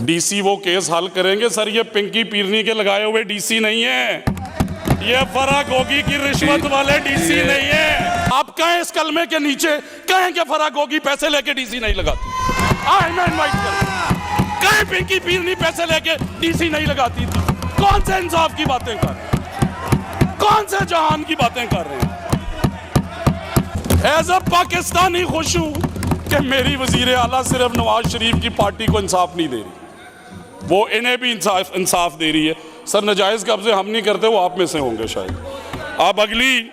DC वो case हल करेंगे सर, ये पिंकी पीरनी के लगाए हुए डीसी नहीं है, ये फराक गोगी की रिश्वत वाले डीसी नहीं है। आप कहें इस कलमे के नीचे कहें कि फराक गोगी पैसे लेके डीसी नहीं लगाती, कहें पिंकी पीरनी पैसे लेके डीसी नहीं लगाती थी। कौन से इंसाफ की बातें कर रहे हैं, कौन से जहान की बातें कर रहे हैं। एज अ पाकिस्तानी खुश हूं कि मेरी वजीर आला सिर्फ नवाज शरीफ की पार्टी को इंसाफ नहीं दे रही, वो इन्हें भी इंसाफ दे रही है। सर नजायज़ कब्जे हम नहीं करते, वो आप में से होंगे शायद। अब अगली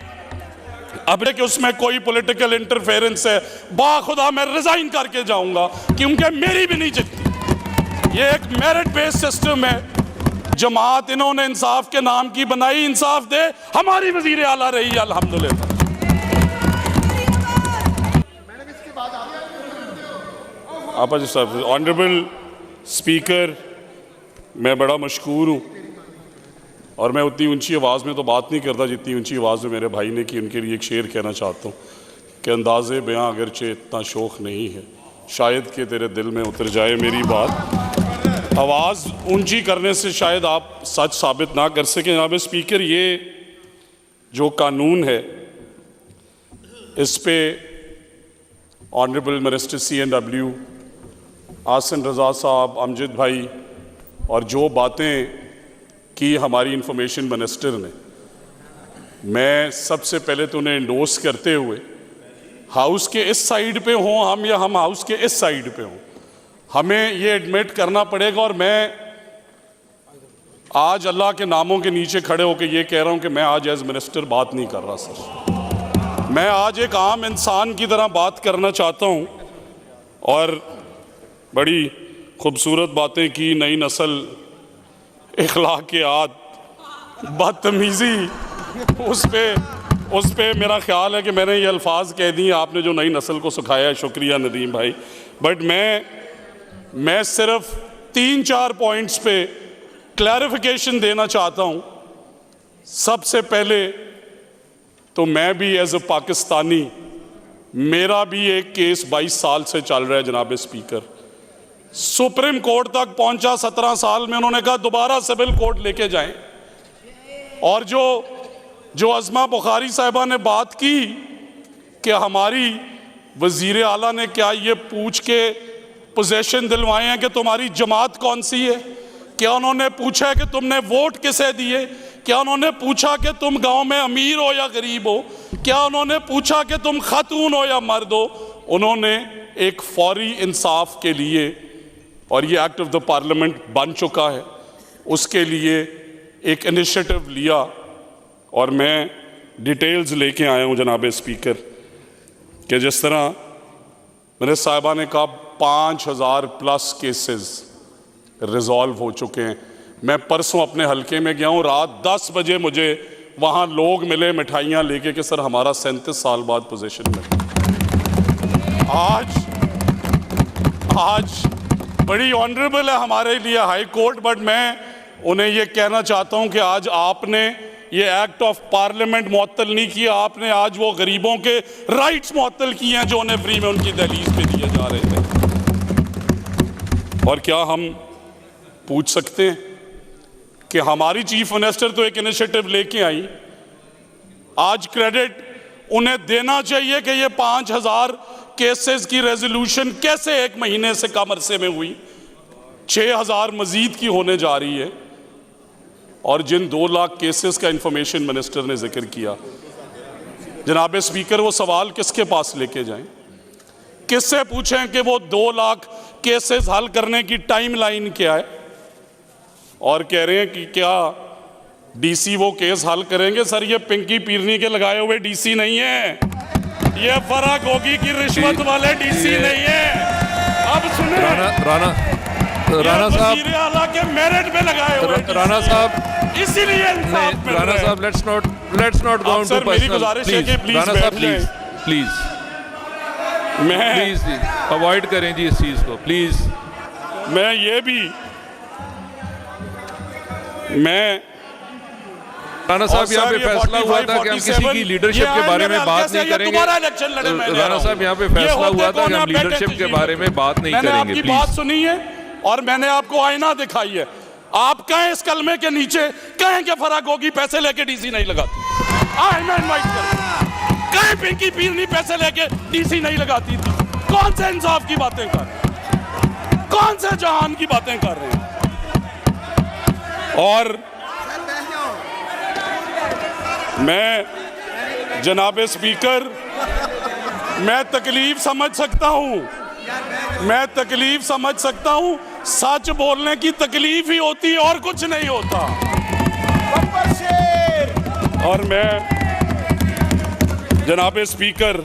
कि उसमें कोई पॉलिटिकल इंटरफेरेंस है, बाखुदा मैं रिजाइन करके जाऊंगा क्योंकि मेरी भी नहीं चलती। ये एक मेरिट बेस्ड सिस्टम है। जमात इन्होंने इंसाफ के नाम की बनाई, इंसाफ दे, हमारी वजीर आला रही अल्हम्दुलिल्लाह। आपा जी साहब, ऑनरेबल स्पीकर, मैं बड़ा मशकूर हूँ और मैं उतनी ऊंची आवाज़ में तो बात नहीं करता जितनी ऊंची आवाज़ में मेरे भाई ने की। उनके लिए एक शेर कहना चाहता हूँ कि अंदाज़े बयां अगरचे इतना शौक़ नहीं है, शायद कि तेरे दिल में उतर जाए मेरी बात। आवाज़ ऊंची करने से शायद आप सच साबित ना कर सकें। जनाब स्पीकर, ये जो कानून है इस पे ऑनरेबल मिनिस्टर CNW आसन रज़ा साहब, अमजद भाई और जो बातें की हमारी इंफॉर्मेशन मिनिस्टर ने, मैं सबसे पहले तो उन्हें इंडोर्स करते हुए, हाउस के इस साइड पे हों हम या हम हाउस के इस साइड पे हों, हमें ये एडमिट करना पड़ेगा। और मैं आज अल्लाह के नामों के नीचे खड़े होकर ये कह रहा हूँ कि मैं आज एज मिनिस्टर बात नहीं कर रहा सर, मैं आज एक आम इंसान की तरह बात करना चाहता हूँ। और बड़ी खूबसूरत बातें की, नई नस्ल, इखलाकियात, बदतमीज़ी, उस पे मेरा ख्याल है कि मैंने ये अल्फाज कह दिए आपने जो नई नस्ल को सिखाया है, शुक्रिया नदीम भाई। बट मैं सिर्फ 3-4 पॉइंट्स पे क्लैरिफिकेशन देना चाहता हूँ। सबसे पहले तो मैं भी एज अ पाकिस्तानी, मेरा भी एक केस 22 साल से चल रहा है जनाब स्पीकर, सुप्रीम कोर्ट तक पहुंचा 17 साल में। उन्होंने कहा दोबारा सिविल कोर्ट लेके जाएं। और जो अज़मा बुखारी साहिबा ने बात की कि हमारी वजीर आला ने क्या ये पूछ के पोजेशन दिलवाए हैं कि तुम्हारी जमात कौन सी है, क्या उन्होंने पूछा है कि तुमने वोट किसे दिए, क्या उन्होंने पूछा कि तुम गांव में अमीर हो या गरीब हो, क्या उन्होंने पूछा कि तुम खातून हो या मर्द हो। उन्होंने एक फौरी इंसाफ के लिए, और ये एक्ट ऑफ द पार्लियामेंट बन चुका है, उसके लिए एक इनिशिएटिव लिया और मैं डिटेल्स लेके आया हूँ जनाब स्पीकर कि जिस तरह मेरे साहिबा ने कहा 5000 प्लस केसेस रिजॉल्व हो चुके हैं। मैं परसों अपने हलके में गया हूँ, रात 10 बजे मुझे वहाँ लोग मिले मिठाइयाँ लेके कि सर हमारा 37 साल बाद पोजीशन में। आज बड़ी ऑनरेबल है हमारे लिए हाई कोर्ट, बट मैं उन्हें यह कहना चाहता हूं कि आज आपने ये एक्ट ऑफ पार्लियामेंट मुअत्तल नहीं किया, आपने आज वो गरीबों के राइट्स मुअत्तल किए हैं जो उन्हें फ्री में उनकी दहलीज पे दिए जा रहे थे। और क्या हम पूछ सकते हैं कि हमारी चीफ मिनिस्टर तो एक इनिशिएटिव लेके आई, आज क्रेडिट उन्हें देना चाहिए कि ये 5000 केसेस की रेजोल्यूशन कैसे एक महीने से कम अरसे में हुई, 6000 मजीद की होने जा रही है। और जिन 2 लाख केसेस का इंफॉर्मेशन मिनिस्टर ने जिक्र किया, जनाब स्पीकर, वो सवाल किसके पास लेके जाएं, किससे पूछें कि वो 2 लाख केसेस हल करने की टाइमलाइन क्या है। और कह रहे हैं कि क्या डीसी वो केस हल करेंगे सर, ये पिंकी पीरनी के लगाए हुए डीसी नहीं है, ये फराक गोगी की रिश्वत वाले डीसी नहीं है। अब सुने राणा साहब, आला के मेरिट में लगाए हुए राणा साहब, इसीलिए राणा साहब, let's not go into personal. मेरी गुजारिश है कि प्लीज राणा साहब प्लीज अवॉइड करें जी इस चीज को प्लीज। राणा साहब, यहाँ पे फैसला हुआ था कि हम किसी की लीडरशिप के बारे में बात नहीं करेंगे। राणा साहब, यहाँ पे फैसला हुआ था कि हम लीडरशिप के बारे में बात नहीं करेंगे। आपकी बात सुनी है, और मैंने आपको आईना दिखाई है। आप कहें इस कलमे के नीचे कहें कि फराक होगी पैसे लेके डीसी नहीं लगाती, आईना इनवाइट कर, कहें पिंकी पीरनी पैसे लेके डीसी नहीं लगाती थी। कौन से इंसाफ की बातें कर रहे हैं, कौन से जहान की बातें कर रहे हैं? और मैं जनाब स्पीकर, मैं तकलीफ समझ सकता हूं, मैं तकलीफ समझ सकता हूं। सच बोलने की तकलीफ ही होती है और कुछ नहीं होता। और मैं जनाब स्पीकर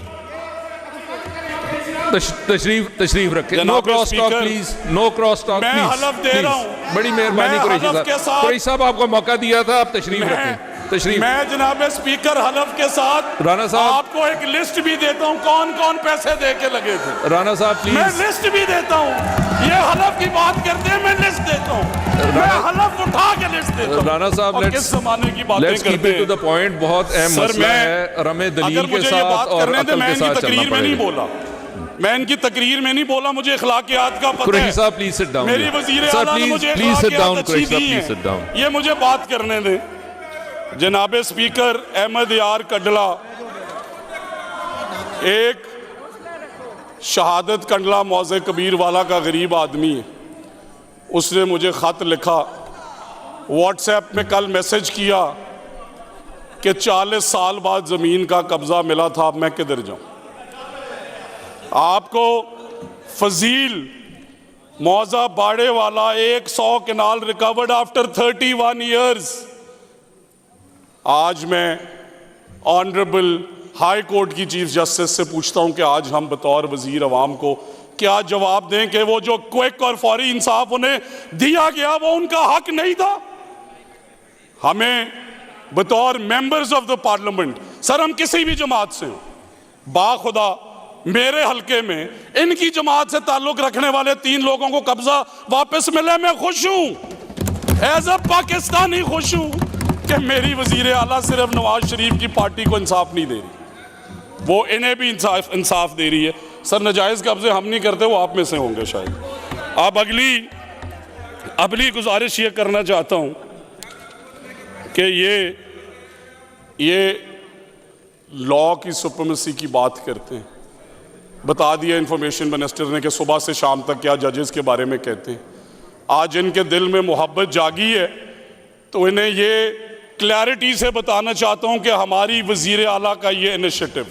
तशरीफ रखें। No cross talk please, no cross talk please. मैं हलफ दे रहा हूं, बड़ी मेहरबानी कुरैशी साहब, आपको मौका दिया था, आप तशरीफ रखें। तशरीफ। मैं जनाब स्पीकर हलफ के साथ राणा साहब आपको एक लिस्ट भी देता हूं कौन कौन पैसे दे के लगे थे। राणा साहब प्लीज। मैं लिस्ट भी देता हूं, ये हलफ की बात करते हैं, मैं लिस्ट देता हूं, मैं हलफ उठा के लिस्ट देता हूं। राणा साहब किस जमाने की बातें करते हैं। टू द पॉइंट, बहुत अहम मसला है रमे दलील के साथ और अकल के साथ चलना में नहीं बोला, मैं इनकी तकरीर में नहीं बोला, मुझे इखलाकियात का पता है। साहब प्लीज सिट डाउन। मेरी वजीर आला ने मुझे इखलाकियात अच्छी दी हैं, ये मुझे बात करने दें। जनाब स्पीकर, अहमद यार कडला एक शहादत कंडला मौज़े कबीर वाला का गरीब आदमी है। उसने मुझे ख़त लिखा, व्हाट्सएप में कल मैसेज किया कि 40 साल बाद ज़मीन का कब्ज़ा मिला था, अब मैं किधर जाऊं। आपको फजील मौजा बाड़े वाला 100 कनाल रिकवर्ड आफ्टर 31 ईयर्स। आज मैं ऑनरेबल हाई कोर्ट की चीफ जस्टिस से पूछता हूं कि आज हम बतौर वजीर अवाम को क्या जवाब दें कि वो जो क्विक और फौरी इंसाफ उन्हें दिया गया वो उनका हक नहीं था। हमें बतौर members of the parliament, sir हम किसी भी जमात से हो, बाखुदा मेरे हलके में इनकी जमात से ताल्लुक रखने वाले 3 लोगों को कब्जा वापस मिले, मैं खुश हूं, एज अ पाकिस्तानी खुश हूं कि मेरी वजीर आला सिर्फ नवाज शरीफ की पार्टी को इंसाफ नहीं दे रही, वो इन्हें भी इंसाफ दे रही है। सर नजायज कब्जे हम नहीं करते, वो आप में से होंगे शायद। अब अगली गुजारिश ये करना चाहता हूं कि ये लॉ की सुप्रीमेसी की बात करते हैं। बता दिया इंफॉर्मेशन मिनिस्टर ने कि सुबह से शाम तक क्या जजेस के बारे में कहते हैं। आज इनके दिल में मोहब्बत जागी है तो इन्हें ये क्लैरिटी से बताना चाहता हूं कि हमारी वजीर आला का ये इनिशिएटिव,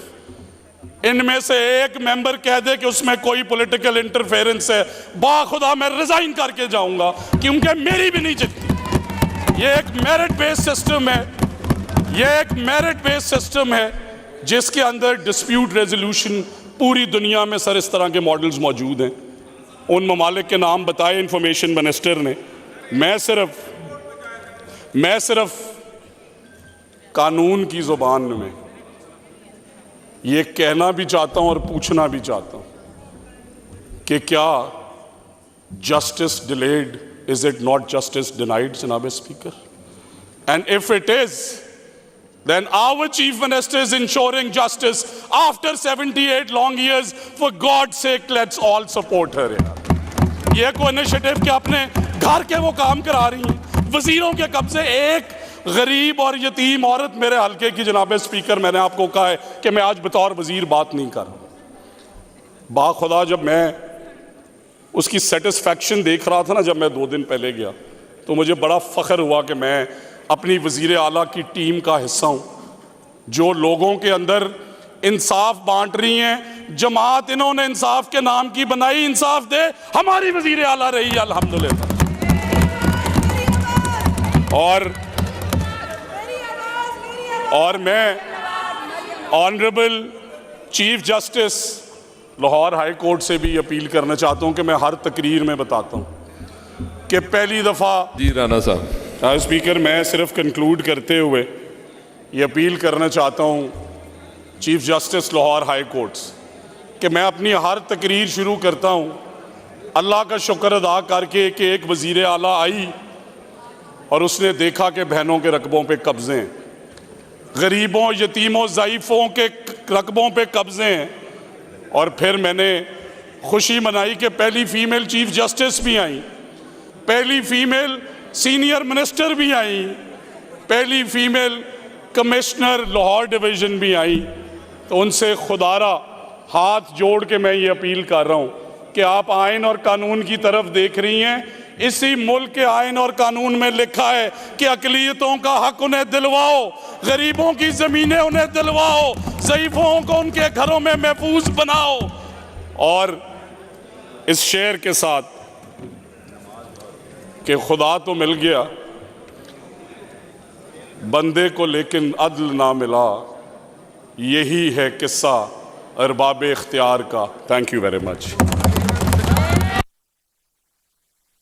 इनमें से एक मेंबर कह दे कि उसमें कोई पॉलिटिकल इंटरफेरेंस है, बाखुदा मैं रिजाइन करके जाऊंगा, क्योंकि मेरी भी नहीं चलती। ये एक मेरिट बेस्ड सिस्टम है, ये एक मेरिट बेस्ड सिस्टम है जिसके अंदर डिस्प्यूट रेजोल्यूशन पूरी दुनिया में सर इस तरह के मॉडल्स मौजूद हैं। उन ममालिक के नाम बताए इंफॉर्मेशन मिनिस्टर ने। मैं सिर्फ कानून की ज़ुबान में ये कहना भी चाहता हूं और पूछना भी चाहता हूं कि क्या justice delayed is it not justice denied, जनाब speaker? And if it is, then our chief minister is ensuring justice after 78 long years. For God's sake, let's all support her. ये कोई इनिशिएटिव के अपने घर के वो काम करा रही हैं, वजीरों के कब्जे। एक गरीब और यतीम औरत मेरे हल्के की, जनाब स्पीकर, मैंने आपको कहा है कि मैं आज बतौर वजीर बात नहीं कर रहा। बाखुदा जब मैं उसकी सेटिस्फैक्शन देख रहा था ना, जब मैं 2 दिन पहले गया, तो मुझे बड़ा फख्र हुआ कि मैं अपनी वजीर आला की टीम का हिस्सा हूं, जो लोगों के अंदर इंसाफ बांट रही हैं। जमात इन्होंने इंसाफ के नाम की बनाई, इंसाफ दे हमारी वजीर आला रही है अल्हम्दुलिल्लाह। और मैं honourable chief justice Lahore high court से भी अपील करना चाहता हूं कि मैं हर तकरीर में बताता हूं कि पहली दफ़ा जी राणा साहब। स्पीकर, मैं सिर्फ कंक्लूड करते हुए ये अपील करना चाहता हूँ chief justice Lahore high courts कि मैं अपनी हर तकरीर शुरू करता हूँ अल्लाह का शुक्र अदा करके कि एक वज़ीर आला आई और उसने देखा कि बहनों के रकबों पे कब्ज़े हैं, गरीबों, यतीमों, ज़ईफ़ों के रकबों पे कब्ज़े हैं। और फिर मैंने खुशी मनाई कि पहली फ़ीमेल चीफ जस्टिस भी आई पहली फीमेल सीनियर मिनिस्टर भी आई, पहली फीमेल कमिश्नर लाहौर डिवीज़न भी आई। तो उनसे खुदारा हाथ जोड़ के मैं ये अपील कर रहा हूँ कि आप आइन और कानून की तरफ देख रही हैं। इसी मुल्क के आइन और कानून में लिखा है कि अक़लियतों का हक उन्हें दिलवाओ, गरीबों की ज़मीनें उन्हें दिलवाओ, ज़ईफ़ों को उनके घरों में महफूज बनाओ। और इस शेर के साथ कि खुदा तो मिल गया बंदे को लेकिन अदल ना मिला, यही है किस्सा अरबाब इख्तियार का। Thank you very much.